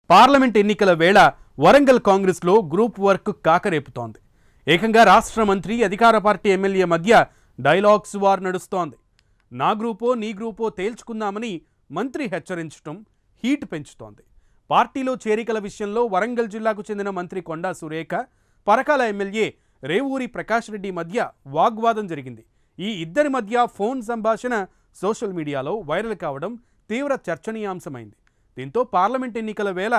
Parliament ఎన్నికల వేళ వరంగల్ కాంగ్రెస్లో గ్రూప్ వర్క్ కాకరేపుతోంది. ఏకంగా రాష్ట్ర మంత్రి అధికార పార్టీ ఎమ్మెల్యే మధ్య డైలాగ్స్ వార్ నడుస్తోంది. నా గ్రూపో నీ గ్రూపో తేల్చుకుందామని మంత్రి హెచ్చరించడం హీట్ పెంచుతోంది. పార్టీలో చేరికల విషయంలో వరంగల్ జిల్లాకు చెందిన మంత్రి కొండా సురేఖ, పరకాల ఎమ్మెల్యే రేవూరి ప్రకాష్ రెడ్డి మధ్య వాగ్వాదం జరిగింది. ఈ ఇద్దరి మధ్య ఫోన్ సంభాషణ సోషల్ మీడియాలో వైరల్ కావడం తీవ్ర చర్చనీయాంశమైంది. దీంతో పార్లమెంట్ ఎన్నికల వేళ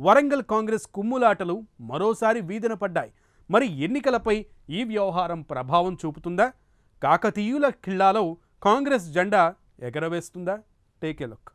వరంగల్ కాంగ్రెస్ కుమ్ములాటలు మరోసారి వీధిన పడ్డాయి. మరి ఎన్నికలపై ఈ వ్యవహారం ప్రభావం చూపుతుందా? కాకతీయుల ఖిల్లాలో కాంగ్రెస్ జెండా ఎగరవేస్తుందా? Take a look.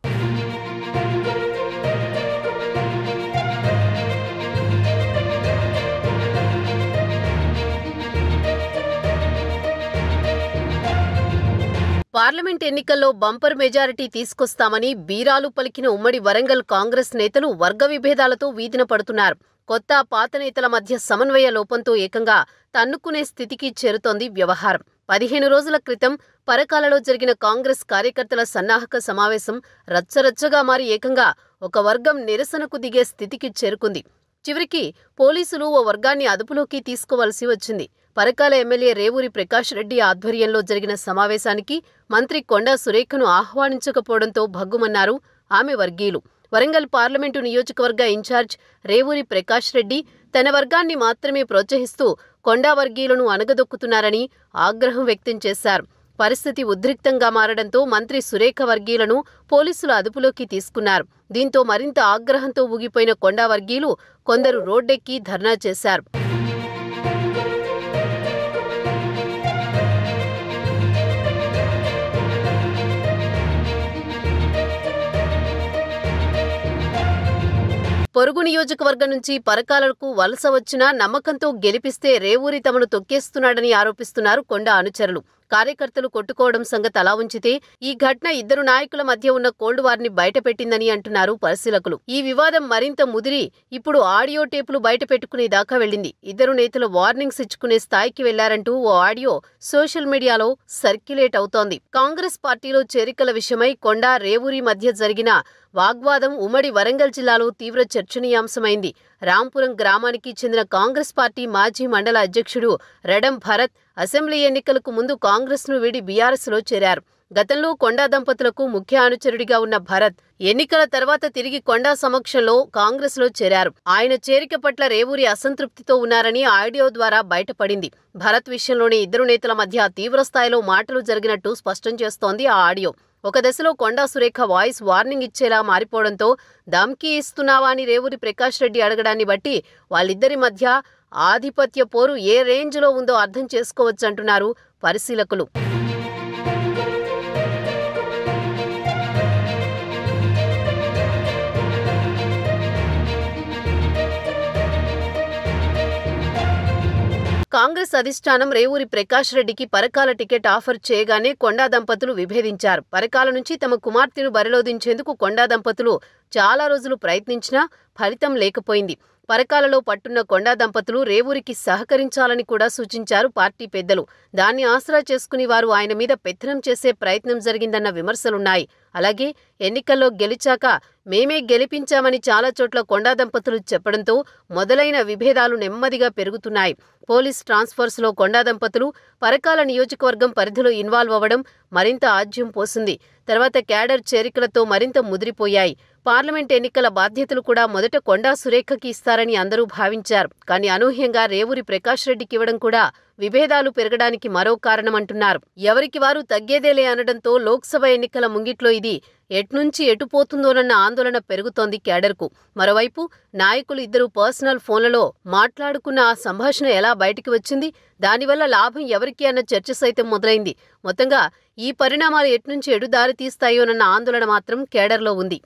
పార్లమెంట్ ఎన్నికల్లో బంపర్ మెజారిటీ తీసుకొస్తామని బీరాలు పలికిన ఉమ్మడి వరంగల్ కాంగ్రెస్ నేతలు వర్గ విభేదాలతో వీధిన పడుతున్నారు. కొత్త పాత నేతల మధ్య సమన్వయ లోపంతో ఏకంగా తన్నుకునే స్థితికి చేరుతోంది వ్యవహారం. 15 రోజుల క్రితం పరకాలలో జరిగిన కాంగ్రెస్ కార్యకర్తల సన్నాహక సమావేశం రచ్చరచ్చగా మారి ఏకంగా ఒక వర్గం నిరసనకు దిగే స్థితికి చేరుకుంది. చివరికి పోలీసులు ఓ వర్గాన్ని అదుపులోకి తీసుకోవలసి వచ్చింది. పరకాల ఎమ్మెల్యే రేవూరి ప్రకాష్ రెడ్డి ఆధ్వర్యంలో జరిగిన సమావేశానికి మంత్రి కొండా సురేఖను ఆహ్వానించకపోవడంతో భగ్గుమన్నారు ఆమె వర్గీయులు. వరంగల్ పార్లమెంటు నియోజకవర్గ ఇన్ఛార్జ్ రేవూరి ప్రకాష్ రెడ్డి తన వర్గాన్ని మాత్రమే ప్రోత్సహిస్తూ కొండా వర్గీయులను అణగదొక్కుతున్నారని ఆగ్రహం వ్యక్తం చేశారు. పరిస్థితి ఉద్రిక్తంగా మారడంతో మంత్రి సురేఖ వర్గీయులను పోలీసులు అదుపులోకి తీసుకున్నారు. దీంతో మరింత ఆగ్రహంతో ఊగిపోయిన కొండా వర్గీయులు కొందరు రోడ్డెక్కి ధర్నా చేశారు. పొరుగు నియోజకవర్గం నుంచి పరకాలకు వలస వచ్చినా నమ్మకంతో గెలిపిస్తే రేవూరి తమను తొక్కేస్తున్నాడని ఆరోపిస్తున్నారు కొండా అనుచరులు. కార్యకర్తలు కొట్టుకోవడం సంగతి అలా ఉంచితే ఈ ఘటన ఇద్దరు నాయకుల మధ్య ఉన్న కోల్డ్ వార్ని బయటపెట్టిందని అంటున్నారు పరిశీలకులు. ఈ వివాదం మరింత ముదిరి ఇప్పుడు ఆడియో టేపులు బయట పెట్టుకునే దాకా వెళ్లింది. ఇద్దరు నేతలు వార్నింగ్స్ ఇచ్చుకునే స్థాయికి వెళ్లారంటూ ఓ ఆడియో సోషల్ మీడియాలో సర్క్యులేట్ అవుతోంది. కాంగ్రెస్ పార్టీలో చేరికల విషయమై కొండా రేవూరి మధ్య జరిగిన వాగ్వాదం ఉమ్మడి వరంగల్ జిల్లాలో తీవ్ర చర్చనీయాంశమైంది. రాంపురం గ్రామానికి చెందిన కాంగ్రెస్ పార్టీ మాజీ మండల అధ్యక్షుడు రెడం భరత్ అసెంబ్లీ ఎన్నికలకు ముందు కాంగ్రెస్ను వీడి బీఆర్ఎస్లో చేరారు. గతంలో కొండా దంపతులకు ముఖ్య అనుచరుడిగా ఉన్న భరత్ ఎన్నికల తర్వాత తిరిగి కొండా సమక్షంలో కాంగ్రెస్లో చేరారు. ఆయన చేరిక పట్ల రేవూరి అసంతృప్తితో ఉన్నారని ఆడియో ద్వారా బయటపడింది. భరత్ విషయంలోనే ఇద్దరు నేతల మధ్య తీవ్రస్థాయిలో మాటలు జరిగినట్టు స్పష్టం చేస్తోంది ఆ ఆడియో. ఒక దశలో కొండా సురేఖ వాయిస్ వార్నింగ్ ఇచ్చేలా మారిపోవడంతో ధమ్కీ ఇస్తున్నావా అని రేవూరి ప్రకాష్ రెడ్డి అడగడాన్ని బట్టి వాళ్ళిద్దరి మధ్య ఆధిపత్య పోరు ఏ రేంజ్లో ఉందో అర్థం చేసుకోవచ్చంటున్నారు పరిశీలకులు. కాంగ్రెస్ అధిష్టానం రేవూరి ప్రకాష్ రెడ్డికి పరకాల టికెట్ ఆఫర్ చేయగానే కొండా దంపతులు విభేదించారు. పరకాల నుంచి తమ కుమార్తెను బరిలో దించేందుకు కొండా దంపతులు చాలా రోజులు ప్రయత్నించినా ఫలితం లేకపోయింది. పరకాలలో పట్టున్న కొండా దంపతులు రేవూరికి సహకరించాలని కూడా సూచించారు పార్టీ పెద్దలు. దాన్ని ఆసరా చేసుకుని వారు ఆయన మీద పెత్తనం చేసే ప్రయత్నం జరిగిందన్న విమర్శలున్నాయి. అలాగే ఎన్నికల్లో గెలిచాక మేమే గెలిపించామని చాలా చోట్ల కొండా దంపతులు చెప్పడంతో మొదలైన విభేదాలు నెమ్మదిగా పెరుగుతున్నాయి. పోలీస్ ట్రాన్స్ఫర్స్లో కొండా దంపతులు పరకాల నియోజకవర్గం పరిధిలో ఇన్వాల్వ్ అవ్వడం మరింత ఆజ్యం పోసింది. తర్వాత క్యాడర్ చేరికలతో మరింత ముదిరిపోయాయి. పార్లమెంట్ ఎన్నికల బాధ్యతలు కూడా మొదట కొండా సురేఖకి ఇస్తారని అందరూ భావించారు. కానీ అనూహ్యంగా రేవూరి ప్రకాష్ రెడ్డికి ఇవ్వడం కూడా విభేదాలు పెరగడానికి మరో కారణమంటున్నారు. ఎవరికి వారు తగ్గేదేలే అనడంతో లోక్సభ ఎన్నికల ముంగిట్లో ఇది ఎట్నుంచి ఎటుపోతుందోనన్న ఆందోళన పెరుగుతోంది క్యాడర్కు. మరోవైపు నాయకులు ఇద్దరు పర్సనల్ ఫోన్లలో మాట్లాడుకున్న ఆ సంభాషణ ఎలా బయటికి వచ్చింది, దానివల్ల లాభం ఎవరికి అన్న చర్చ సైతం మొదలైంది. మొత్తంగా ఈ పరిణామాలు ఎట్నుంచి ఎటు దారి తీస్తాయోనన్న ఆందోళన మాత్రం క్యాడర్లో ఉంది.